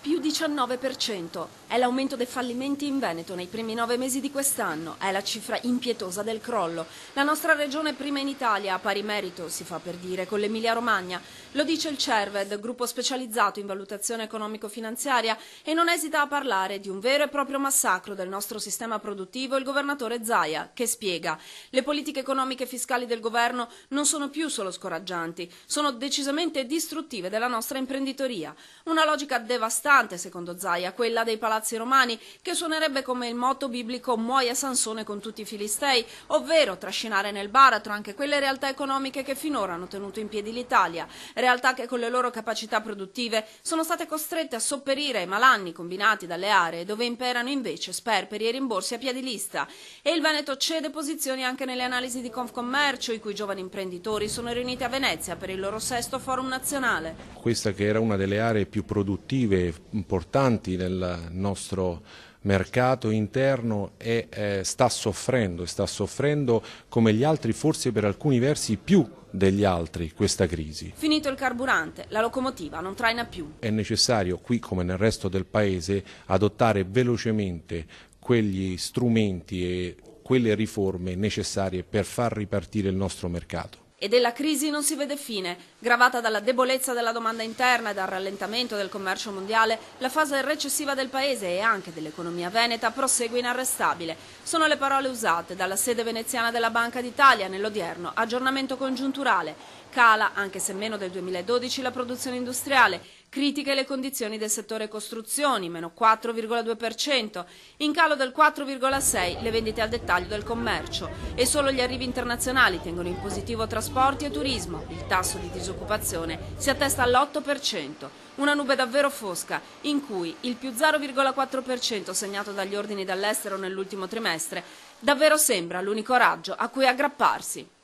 Più 19%. È l'aumento dei fallimenti in Veneto nei primi 9 mesi di quest'anno. È la cifra impietosa del crollo. La nostra regione prima in Italia, a pari merito, si fa per dire, con l'Emilia Romagna. Lo dice il CERVED, gruppo specializzato in valutazione economico-finanziaria, e non esita a parlare di un vero e proprio massacro del nostro sistema produttivo il governatore Zaia, che spiega: le politiche economiche e fiscali del governo non sono più solo scoraggianti, sono decisamente distruttive della nostra imprenditoria. Una logica devastante, secondo Zaia, quella dei palazzi romani, che suonerebbe come il motto biblico «muoia Sansone con tutti i filistei», ovvero trascinare nel baratro anche quelle realtà economiche che finora hanno tenuto in piedi l'Italia, realtà che con le loro capacità produttive sono state costrette a sopperire ai malanni combinati dalle aree dove imperano invece sperperi e rimborsi a piedi lista. E il Veneto cede posizioni anche nelle analisi di Confcommercio, i cui giovani imprenditori sono riuniti a Venezia per il loro 6° forum nazionale. Questa che era una delle aree più produttive importanti nel nostro mercato interno sta soffrendo come gli altri, forse per alcuni versi più degli altri, questa crisi. Finito il carburante, la locomotiva non traina più. È necessario, qui come nel resto del Paese, adottare velocemente quegli strumenti e quelle riforme necessarie per far ripartire il nostro mercato. E della crisi non si vede fine. Gravata dalla debolezza della domanda interna e dal rallentamento del commercio mondiale, la fase recessiva del paese e anche dell'economia veneta prosegue inarrestabile. Sono le parole usate dalla sede veneziana della Banca d'Italia nell'odierno aggiornamento congiunturale. Cala, anche se meno del 2012, la produzione industriale. Critiche le condizioni del settore costruzioni, meno 4,2%. In calo del 4,6% le vendite al dettaglio del commercio. E solo gli arrivi internazionali tengono in positivo trasporti e turismo. Il tasso di disoccupazione si attesta all'8%. Una nube davvero fosca, in cui il più 0,4% segnato dagli ordini dall'estero nell'ultimo trimestre davvero sembra l'unico raggio a cui aggrapparsi.